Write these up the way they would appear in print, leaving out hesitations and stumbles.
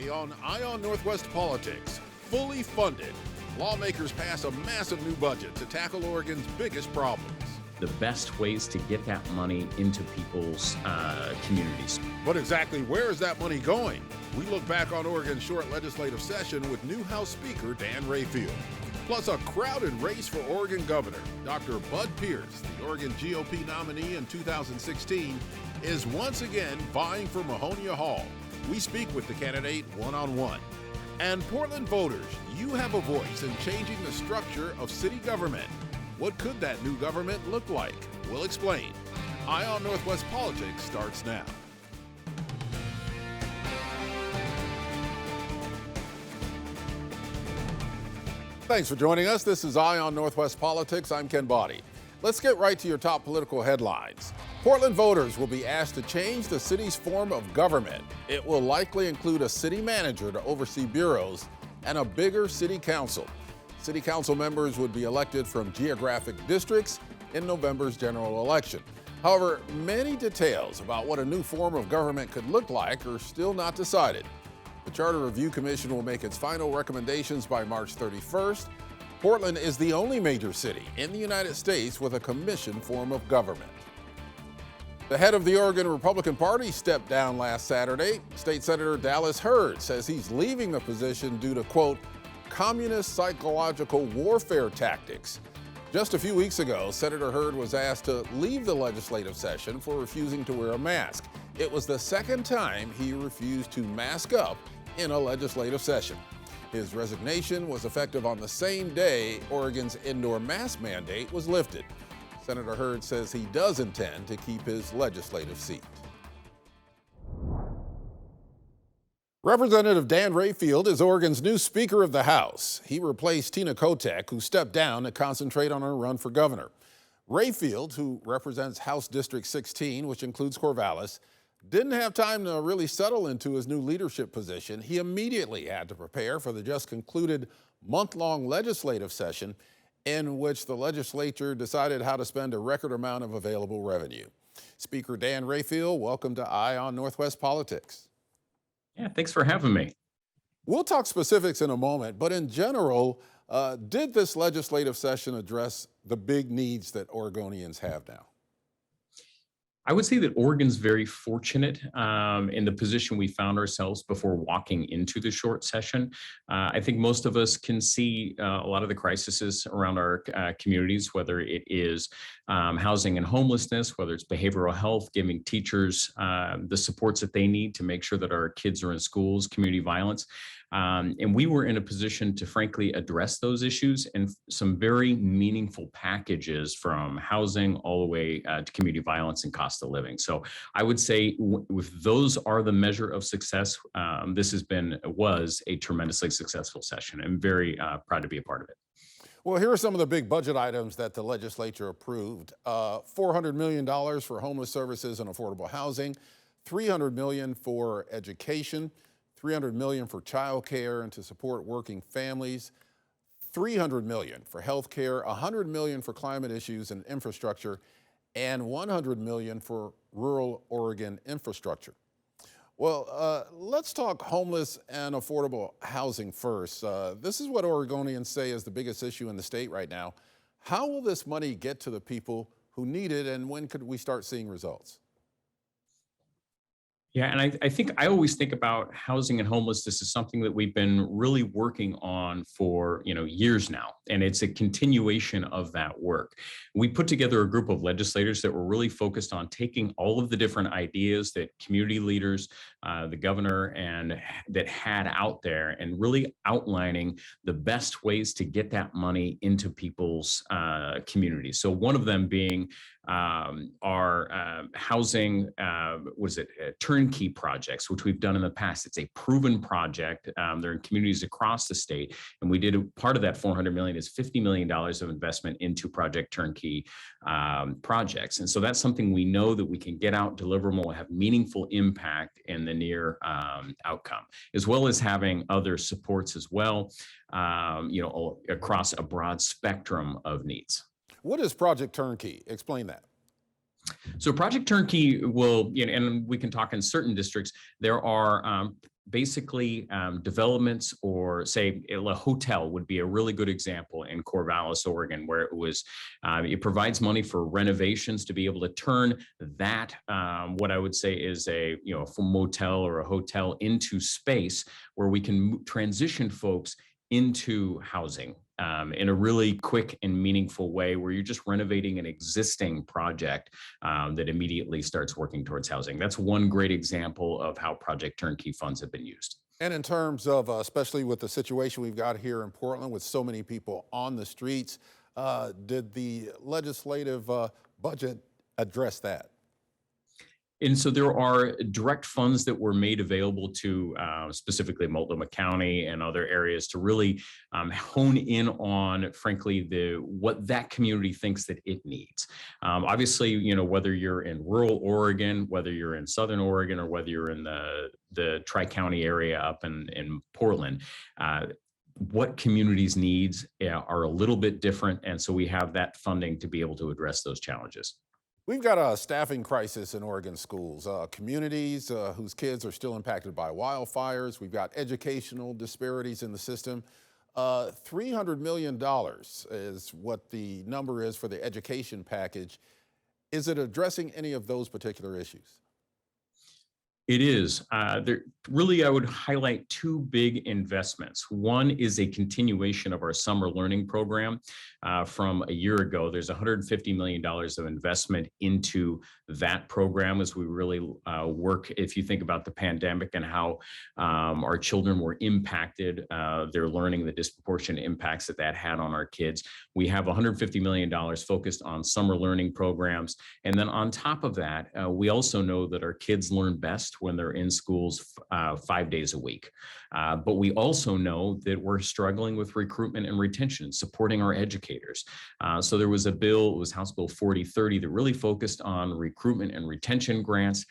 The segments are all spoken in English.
Today on Eye on Northwest Politics, fully funded, lawmakers pass a massive new budget to tackle Oregon's biggest problems. The best ways to get that money into people's communities. But exactly where is that money going? We look back on Oregon's short legislative session with new House Speaker Dan Rayfield. Plus a crowded race for Oregon Governor. Dr. Bud Pierce, the Oregon GOP nominee in 2016, is once again vying for Mahonia Hall. We speak with the candidate one-on-one. And Portland voters, you have a voice in changing the structure of city government. What could that new government look like? We'll explain. Eye on Northwest Politics starts now. Thanks for joining us. This is Eye on Northwest Politics. I'm Ken Body. Let's get right to your top political headlines. Portland voters will be asked to change the city's form of government. It will likely include a city manager to oversee bureaus and a bigger city council. City council members would be elected from geographic districts in November's general election. However, many details about what a new form of government could look like are still not decided. The Charter Review Commission will make its final recommendations by March 31st. Portland is the only major city in the United States with a commission form of government. The head of the Oregon Republican Party stepped down last Saturday. State Senator Dallas Hurd says he's leaving the position due to, quote, communist psychological warfare tactics. Just a few weeks ago, Senator Hurd was asked to leave the legislative session for refusing to wear a mask. It was the second time he refused to mask up in a legislative session. His resignation was effective on the same day Oregon's indoor mask mandate was lifted. Senator Hurd says he does intend to keep his legislative seat. Representative Dan Rayfield is Oregon's new Speaker of the House. He replaced Tina Kotek, who stepped down to concentrate on her run for governor. Rayfield, who represents House District 16, which includes Corvallis, didn't have time to really settle into his new leadership position. He immediately had to prepare for the just concluded month-long legislative session in which the legislature decided how to spend a record amount of available revenue. Speaker Dan Rayfield, welcome to Eye on Northwest Politics. Yeah, thanks for having me. We'll talk specifics in a moment, but in general, did this legislative session address the big needs that Oregonians have now? I would say that Oregon's very fortunate in the position we found ourselves before walking into the short session. I think most of us can see a lot of the crises around our communities, whether it is housing and homelessness, whether it's behavioral health, giving teachers the supports that they need to make sure that our kids are in schools, community violence. And we were in a position to frankly address those issues and some very meaningful packages from housing all the way to community violence and cost of living. So I would say if those are the measure of success, this was a tremendously successful session. I'm very proud to be a part of it. Well, here are some of the big budget items that the legislature approved. $400 million for homeless services and affordable housing, $300 million for education, $300 million for child care and to support working families, $300 million for health care, $100 million for climate issues and infrastructure, and $100 million for rural Oregon infrastructure. Well, let's talk homeless and affordable housing first. This is what Oregonians say is the biggest issue in the state right now. How will this money get to the people who need it, and when could we start seeing results? Yeah, and I think I always think about housing and homelessness as something that we've been really working on for years now, and it's a continuation of that work. We put together a group of legislators that were really focused on taking all of the different ideas that community leaders, the governor, and that had out there, and really outlining the best ways to get that money into people's communities. So one of them being our housing, turnkey projects, which we've done in the past. It's a proven project. They're in communities across the state. And we did part of that $400 million is $50 million of investment into project turnkey projects. And so that's something we know that we can get out, deliver more, have meaningful impact in the near outcome, as well as having other supports as well, across a broad spectrum of needs. What is Project Turnkey? Explain that. So Project Turnkey will, and we can talk in certain districts, there are basically developments, or say a hotel would be a really good example in Corvallis, Oregon, where it provides money for renovations to be able to turn that what I would say is a motel or a hotel into space where we can transition folks into housing in a really quick and meaningful way, where you're just renovating an existing project that immediately starts working towards housing. That's one great example of how Project Turnkey funds have been used. And in terms of, especially with the situation we've got here in Portland with so many people on the streets, did the legislative budget address that? And so there are direct funds that were made available to specifically Multnomah County and other areas to really hone in on, frankly, what that community thinks that it needs. Obviously, whether you're in rural Oregon, whether you're in Southern Oregon, or whether you're in the Tri-County area up in Portland, what communities' needs are a little bit different. And so we have that funding to be able to address those challenges. We've got a staffing crisis in Oregon schools, communities whose kids are still impacted by wildfires. We've got educational disparities in the system. $300 million is what the number is for the education package. Is it addressing any of those particular issues? It is. Really, I would highlight two big investments. One is a continuation of our summer learning program from a year ago. There's $150 million of investment into that program as we really work. If you think about the pandemic and how our children were impacted, their learning, the disproportionate impacts that had on our kids. We have $150 million focused on summer learning programs. And then on top of that, we also know that our kids learn best when they're in schools 5 days a week. But we also know that we're struggling with recruitment and retention, supporting our educators. So there was a bill, it was House Bill 4030, that really focused on recruitment and retention grants,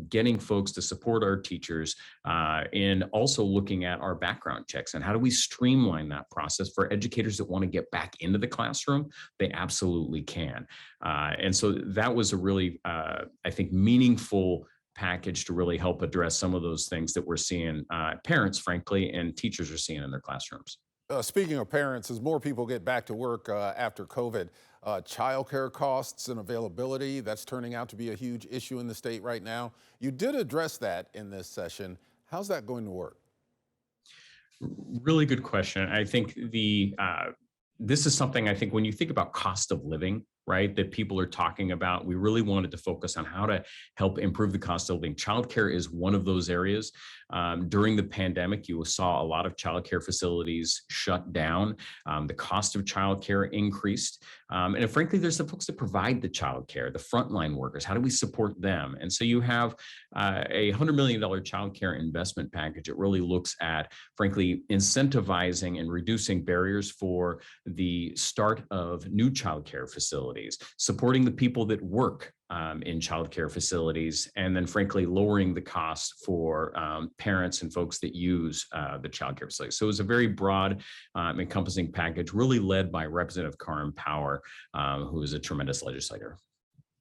getting folks to support our teachers, and also looking at our background checks and how do we streamline that process for educators that want to get back into the classroom. They absolutely can. And so that was a really, I think, meaningful package to really help address some of those things that we're seeing parents, frankly, and teachers are seeing in their classrooms. Speaking of parents, as more people get back to work after COVID, childcare costs and availability, that's turning out to be a huge issue in the state right now. You did address that in this session. How's that going to work? Really good question. I think this is something, I think, when you think about cost of living, right, that people are talking about, we really wanted to focus on how to help improve the cost of living. Childcare is one of those areas. During the pandemic, you saw a lot of childcare facilities shut down. The cost of childcare increased. And frankly, there's the folks that provide the childcare, the frontline workers. How do we support them? And so you have a $100 million childcare investment package. It really looks at, frankly, incentivizing and reducing barriers for the start of new childcare facilities, supporting the people that work in childcare facilities, and then frankly lowering the cost for parents and folks that use the childcare facilities. So it was a very broad, encompassing package, really led by Representative Karin Power, who is a tremendous legislator.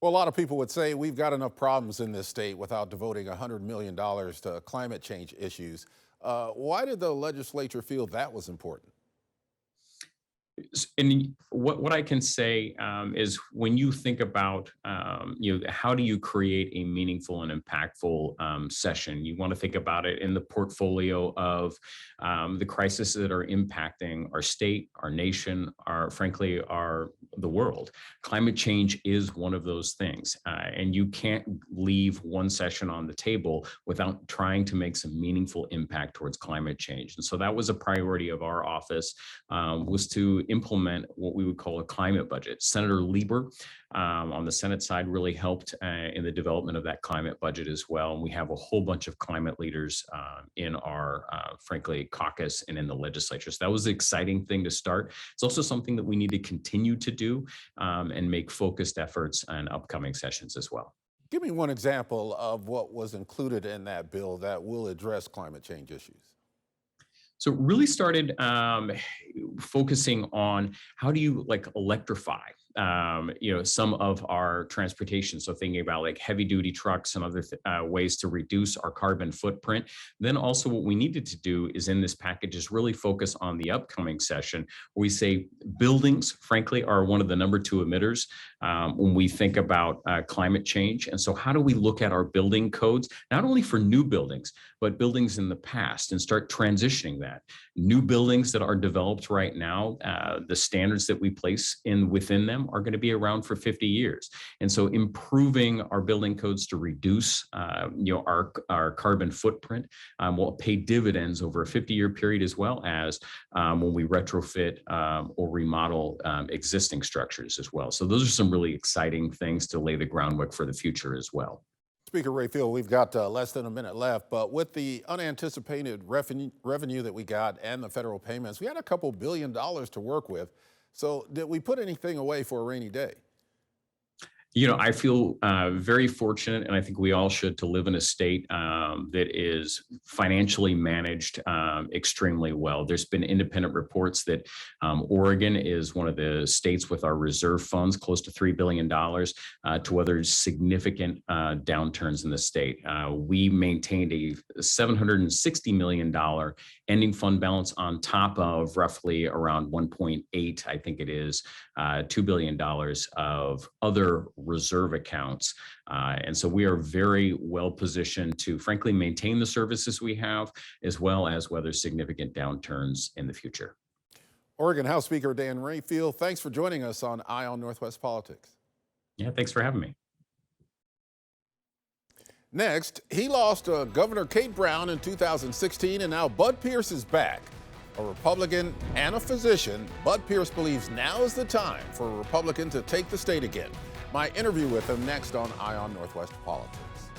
Well, a lot of people would say we've got enough problems in this state without devoting $100 million to climate change issues. Why did the legislature feel that was important? And what I can say is when you think about, how do you create a meaningful and impactful session? You want to think about it in the portfolio of the crises that are impacting our state, our nation, the world. Climate change is one of those things, and you can't leave one session on the table without trying to make some meaningful impact towards climate change. And so that was a priority of our office, was to implement what we would call a climate budget. Senator Lieber on the Senate side really helped in the development of that climate budget as well. And we have a whole bunch of climate leaders in our, frankly, caucus and in the legislature. So that was the exciting thing to start. It's also something that we need to continue to do and make focused efforts in upcoming sessions as well. Give me one example of what was included in that bill that will address climate change issues. So it really started focusing on how do you electrify some of our transportation. So thinking about like heavy duty trucks and other ways to reduce our carbon footprint. Then also what we needed to do is in this package is really focus on the upcoming session where we say buildings, frankly, are one of the number 2 emitters when we think about climate change. And so how do we look at our building codes, not only for new buildings, but buildings in the past and start transitioning that. New buildings that are developed right now, the standards that we place within them are going to be around for 50 years. And so improving our building codes to reduce our carbon footprint will pay dividends over a 50-year period, as well as when we retrofit or remodel existing structures as well. So those are some really exciting things to lay the groundwork for the future as well. Speaker Rayfield, we've got less than a minute left, but with the unanticipated revenue that we got and the federal payments, we had a couple $2 billion to work with. So did we put anything away for a rainy day? I feel very fortunate, and I think we all should, to live in a state that is financially managed extremely well. There's been independent reports that Oregon is one of the states with our reserve funds close to $3 billion to weather significant downturns in the state. We maintained a $760 million ending fund balance on top of roughly around 1.8, I think it is, $2 billion of other reserve accounts. And so we are very well positioned to, frankly, maintain the services we have, as well as weather significant downturns in the future. Oregon House Speaker Dan Rayfield, thanks for joining us on Eye on Northwest Politics. Yeah, thanks for having me. Next, he lost Governor Kate Brown in 2016, and now Bud Pierce is back. A Republican and a physician, Bud Pierce believes now is the time for a Republican to take the state again. My interview with him next on Eye on Northwest Politics.